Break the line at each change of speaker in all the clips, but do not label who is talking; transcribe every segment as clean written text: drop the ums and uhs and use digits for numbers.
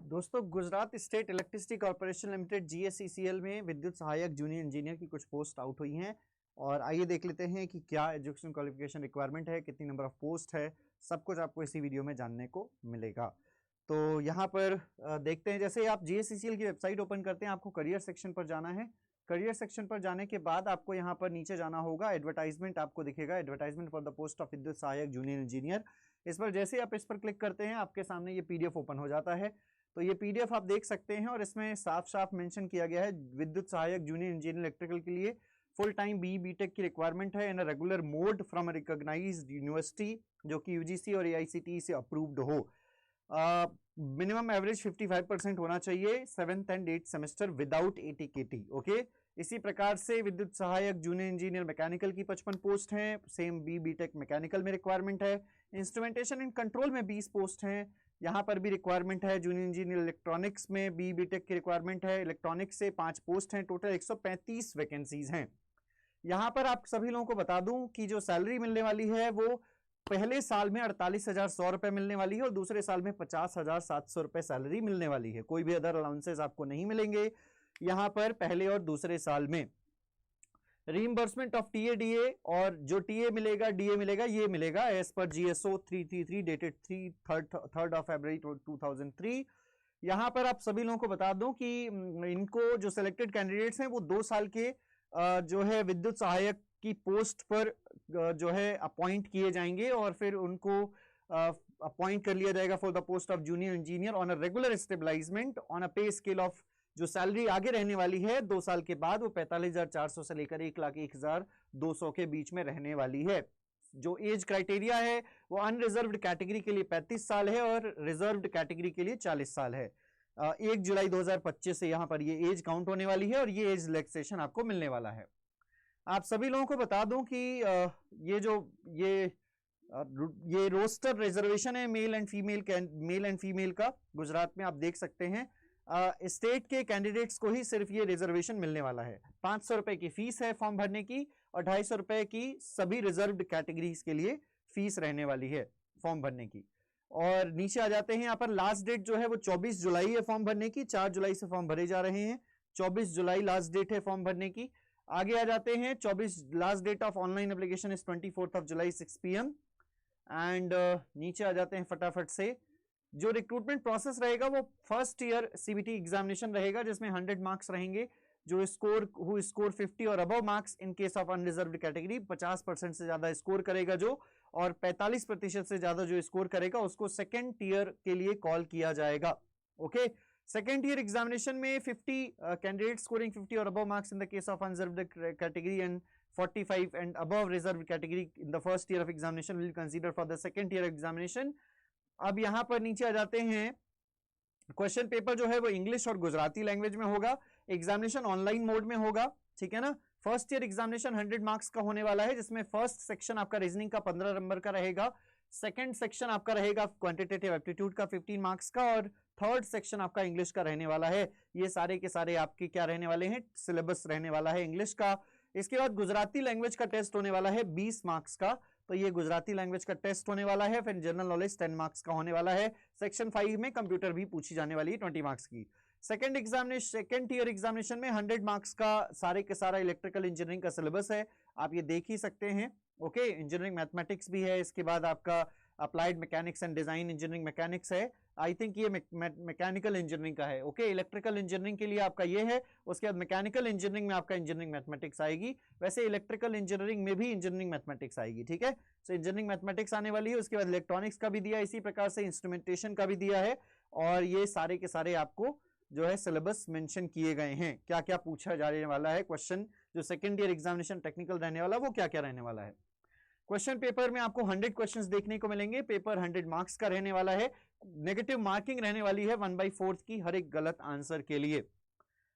दोस्तों, Gujarat state electricity corporation limited GSECL में विद्युत सहायक जूनियर इंजीनियर की कुछ पोस्ट आउट हुई हैं और आइए देख लेते हैं कि क्या एजुकेशन क्वालिफिकेशन रिक्वायरमेंट है, कितनी नंबर ऑफ पोस्ट है। सब कुछ आपको इसी वीडियो में जानने को मिलेगा। तो यहाँ पर देखते हैं। जैसे आप GSECL की वेबसाइट ओपन करते हैं, आपको करियर सेक्शन पर जाना है। करियर सेक्शन पर जाने के बाद आपको यहाँ पर नीचे जाना होगा। एडवर्टाइजमेंट आपको दिखेगा, advertisement for the post of विद्युत सहायक जूनियर इंजीनियर। इस पर जैसे आप इस पर क्लिक करते हैं, आपके सामने ये PDF ओपन हो जाता है। तो ये PDF आप देख सकते हैं और इसमें साफ साफ मेंशन किया गया है विद्युत सहायक जूनियर इंजीनियर इलेक्ट्रिकल के लिए फुल टाइम BTech की रिक्वायरमेंट है in regular mode from recognised university, जो कि UGC और AICTE से अप्रूव्ड हो। मिनिमम एवरेज 55% होना चाहिए 7th and 8th semester without ATKT। Okay, इसी प्रकार से विद्युत सहायक जूनियर इंजीनियर मैकेनिकल की 55 पोस्ट हैं। सेम BTech मैकेनिकल में रिक्वायरमेंट है। इंस्ट्रूमेंटेशन एंड कंट्रोल में 20 पोस्ट हैं, यहाँ पर भी रिक्वायरमेंट है। जूनियर इंजीनियर इलेक्ट्रॉनिक्स में BTech की रिक्वायरमेंट है। इलेक्ट्रॉनिक्स से 5 पोस्ट हैं। टोटल 135 वैकेंसीज हैं। यहाँ पर आप सभी लोगों को बता दूं कि जो सैलरी मिलने वाली है वो पहले साल में 48,100 रुपए मिलने वाली है और दूसरे साल में 50,700 रुपए सैलरी मिलने वाली है। कोई भी अदर अलाउंसेस आपको नहीं मिलेंगे यहाँ पर पहले और दूसरे साल में। रीइंबर्समेंट ऑफ TA DA, और जो TA मिलेगा DA मिलेगा ये मिलेगा as per GSO 333 dated 3rd of February 2003। यहाँ पर आप सभी लोगों को बता दूं कि इनको जो सिलेक्टेड कैंडिडेट्स हैं वो 2 साल के जो है विद्युत सहायक की पोस्ट पर जो है अपॉइंट किए जाएंगे और फिर उनको अपॉइंट कर लिया जाएगा for the post of junior engineer on a regular establishment on a पे स्केल ऑफ। जो सैलरी आगे रहने वाली है 2 साल के बाद वो 45,400 से लेकर 1,01,200 के बीच में रहने वाली है। जो एज क्राइटेरिया है वो अनरिजर्व्ड कैटेगरी के लिए 35 साल है और रिजर्व्ड कैटेगरी के लिए 40 साल है। 1 जुलाई 2025 से यहाँ पर ये एज काउंट होने वाली है और ये एज रिलैक्सेशन आपको मिलने वाला है। आप सभी लोगों को बता दूं कि ये रोस्टर रिजर्वेशन है मेल एंड फीमेल का गुजरात में आप देख सकते हैं। स्टेट के कैंडिडेट्स को ही सिर्फ ये रिजर्वेशन मिलने वाला है। 500 रुपए की फीस है फॉर्म भरने की और 250 रुपए की सभी रिजर्व्ड कैटेगरीज के लिए फीस रहने वाली है फॉर्म भरने की। और नीचे आ जाते हैं, यहाँ पर लास्ट डेट जो है वो 24 जुलाई है फॉर्म भरने की। 4 जुलाई से फॉर्म भरे जा रहे हैं। 24 जुलाई लास्ट डेट है फॉर्म भरने की। आगे आ जाते हैं, 24 last date of online application is 24th of July 6 PM। And नीचे आ जाते हैं फटाफट से। जो रिक्रूटमेंट प्रोसेस रहेगा वो फर्स्ट ईयर CBT एग्जामिनेशन रहेगा जिसमें 100 मार्क्स रहेंगे। जो स्कोर 50 और above marks in case of unreserved category 50% से ज्यादा स्कोर करेगा जो, और 45% से ज्यादा जो स्कोर करेगा उसको सेकेंड ईयर के लिए कॉल किया जाएगा। ओके, सेकेंड ईयर एग्जामिनेशन में 50 कैंडिडेट स्कोरिंग 50 और above marks in the case of unreserved category and 45 and above reserved category in the first year of examination will consider for the second year examination. अब यहां पर नीचे आ जाते हैं, question paper जो है वो इंग्लिश और गुजराती लैंग्वेज में होगा। एग्जामिनेशन ऑनलाइन मोड में होगा, ठीक है ना। फर्स्ट ईयर एग्जामिनेशन 100 मार्क्स का होने वाला है जिसमें फर्स्ट सेक्शन आपका रीजनिंग का 15 नंबर का रहेगा। सेकंड सेक्शन आपका रहेगा क्वांटिटेटिव एप्टीट्यूड का 15 मार्क्स का और थर्ड सेक्शन आपका इंग्लिश का रहने वाला है। ये सारे के सारे आपके क्या रहने वाले हैं, सिलेबस रहने वाला है इंग्लिश का। इसके बाद गुजराती लैंग्वेज का टेस्ट होने वाला है 20 मार्क्स का, तो ये गुजराती लैंग्वेज का टेस्ट होने वाला है। फिर जनरल नॉलेज 10 मार्क्स का होने वाला है। सेक्शन 5 में कंप्यूटर भी पूछी जाने वाली है 20 मार्क्स की। सेकंड ईयर एग्जामिनेशन में 100 मार्क्स का सारे के सारा इलेक्ट्रिकल इंजीनियरिंग का सिलेबस है, आप ये देख ही सकते हैं। ओके, इंजीनियरिंग मैथमेटिक्स भी है। इसके बाद आपका applied mechanics and design engineering mechanics है। आई थिंक ये मैकेनिकल इंजीनियरिंग का है। ओके, इलेक्ट्रिकल इंजीनियरिंग के लिए आपका ये है। उसके बाद मैकेनिकल इंजीनियरिंग में आपका इंजीनियरिंग मैथमेटिक्स आएगी। वैसे इलेक्ट्रिकल इंजीनियरिंग में भी इंजीनियरिंग मैथमेटिक्स आएगी, ठीक है। सो इंजीनियरिंग मैथमेटिक्स आने वाली है। उसके बाद इलेक्ट्रॉनिक्स का भी दिया, इसी प्रकार से इंस्ट्रूमेंटेशन का भी दिया है। और ये सारे के सारे आपको जो है सिलेबस मेंशन किए गए हैं। क्या क्या पूछा जाने वाला है क्वेश्चन, जो सेकेंड ईयर एग्जामिनेशन टेक्निकल रहने वाला वो क्या क्या रहने वाला है। क्वेश्चन पेपर में आपको 100 क्वेश्चंस देखने को मिलेंगे। पेपर 100 मार्क्स का रहने वाला है। नेगेटिव मार्किंग रहने वाली है 1/4 की हर एक गलत आंसर के लिए।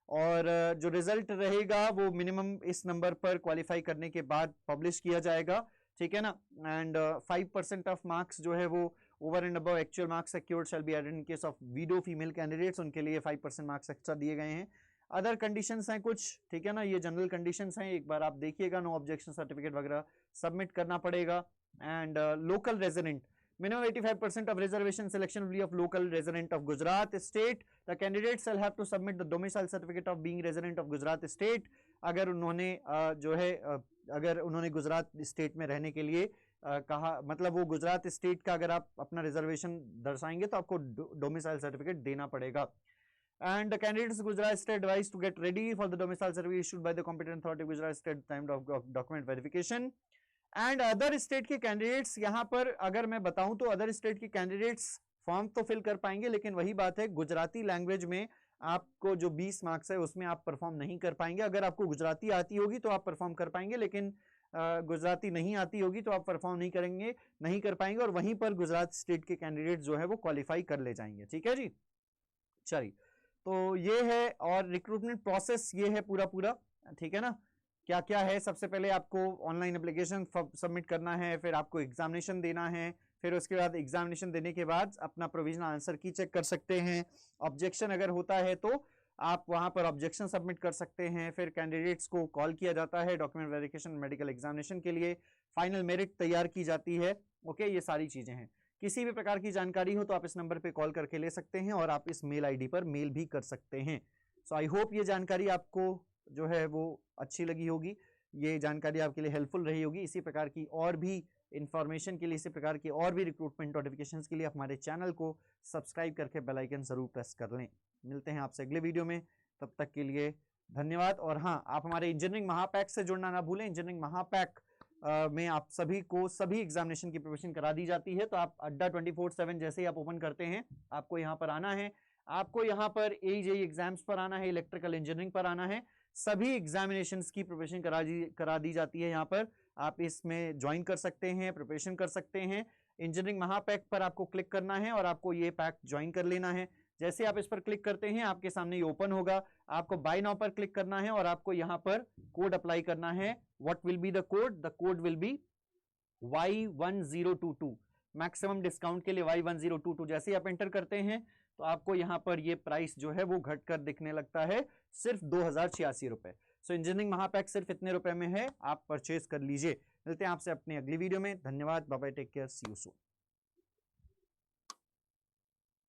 और जो रिजल्ट रहेगा वो मिनिमम इस नंबर पर क्वालिफाई करने के बाद पब्लिश किया जाएगा, ठीक है ना। एंड 5% ऑफ मार्क्स जो है वो over and above actual marks secured shall be added in case of widow female candidates, उनके लिए 5% मार्क्स एक्स्ट्रा दिए गए हैं। अदर कंडीशंस हैं कुछ, ठीक है ना। ये जनरल कंडीशंस हैं, एक बार आप देखिएगा। नो ऑब्जेक्शन सर्टिफिकेट वगैरह सबमिट करना पड़ेगा। And local resident Minimum 85% of reservation selection will be of local resident of Gujarat state. The candidates shall have to submit the domicile certificate of being resident of Gujarat state. अगर उन्होंने जो है अगर उन्होंने Gujarat state में रहने के लिए कहा, मतलब वो गुजरात स्टेट का अगर आप अपना रिजर्वेशन दर्शाएंगे तो आपको डोमिसाइल सर्टिफिकेट देना पड़ेगा. And the candidates of Gujarat state advised to get ready for the domicile certificate issued by the competent authority of Gujarat state time of document verification. And other state के candidates, यहाँ पर अगर मैं बताऊं तो other state के candidates form तो fill कर पाएंगे, लेकिन वही बात है गुजराती लैंग्वेज में आपको जो 20 मार्क्स है उसमें आप परफॉर्म नहीं कर पाएंगे. अगर आपको गुजराती आती होगी तो आप परफॉर्म कर पाएंगे, लेकिन गुजराती नहीं आती होगी तो आप परफॉर्म नहीं कर पाएंगे और वहीं पर गुजरात स्टेट के कैंडिडेट जो है वो क्वालिफाई कर ले जाएंगे. ठीक है जी, चलिए तो ये है और रिक्रूटमेंट प्रोसेस ये है पूरा. ठीक है ना, क्या क्या है. सबसे पहले आपको ऑनलाइन एप्लीकेशन सबमिट करना है, फिर आपको एग्जामिनेशन देना है, फिर उसके बाद एग्जामिनेशन देने के बाद अपना प्रोविजनल आंसर की चेक कर सकते हैं. ऑब्जेक्शन अगर होता है तो आप वहां पर ऑब्जेक्शन सबमिट कर सकते हैं. फिर कैंडिडेट्स को कॉल किया जाता है डॉक्यूमेंट वेरिफिकेशन मेडिकल एग्जामिनेशन के लिए. फाइनल मेरिट तैयार की जाती है. ओके, ये सारी चीजें हैं. किसी भी प्रकार की जानकारी हो तो आप इस नंबर पे कॉल करके ले सकते हैं और आप इस मेल आईडी पर मेल भी कर सकते हैं. सो आई होप ये जानकारी आपको जो है वो अच्छी लगी होगी, ये जानकारी आपके लिए हेल्पफुल रही होगी. इसी प्रकार की और भी इंफॉर्मेशन के लिए, इसी प्रकार की और भी रिक्रूटमेंट नोटिफिकेशंस के लिए हमारे चैनल को सब्सक्राइब करके बेल आइकन जरूर प्रेस कर लें. मिलते हैं आपसे अगले वीडियो में, तब तक के लिए धन्यवाद. और हाँ, आप हमारे इंजीनियरिंग महापैक से जुड़ना ना भूलें. इंजीनियरिंग महापैक में आप सभी को सभी एग्जामिनेशन की प्रिपरेशन करा दी जाती है. तो आप अड्डा 24/7 जैसे ही आप ओपन करते हैं आपको यहाँ पर आना है, आपको यहाँ पर AJE एग्जाम्स पर आना है, इलेक्ट्रिकल इंजीनियरिंग पर आना है. सभी एग्जामिनेशंस की प्रिपरेशन करा दी जाती है. यहाँ पर आप इसमें ज्वाइन कर सकते हैं, प्रिपरेशन कर सकते हैं. इंजीनियरिंग महापैक पर आपको क्लिक करना है और आपको ये पैक ज्वाइन कर लेना है. जैसे आप इस पर क्लिक करते हैं आपके सामने ये ओपन होगा. आपको बाय नाउ पर क्लिक करना है और आपको यहाँ पर कोड अप्लाई करना है. What will be the code? The code will be Y1022. Maximum discount के लिए Y1022. जैसे ही आप एंटर करते हैं तो आपको यहाँ पर ये प्राइस जो है वो घटकर दिखने लगता है सिर्फ 2086 रुपए. सो इंजीनियरिंग महापैक सिर्फ इतने रुपए में है, आप परचेज कर लीजिए. मिलते हैं आपसे अपनी अगली वीडियो में. धन्यवाद, bye bye, take care, see you soon.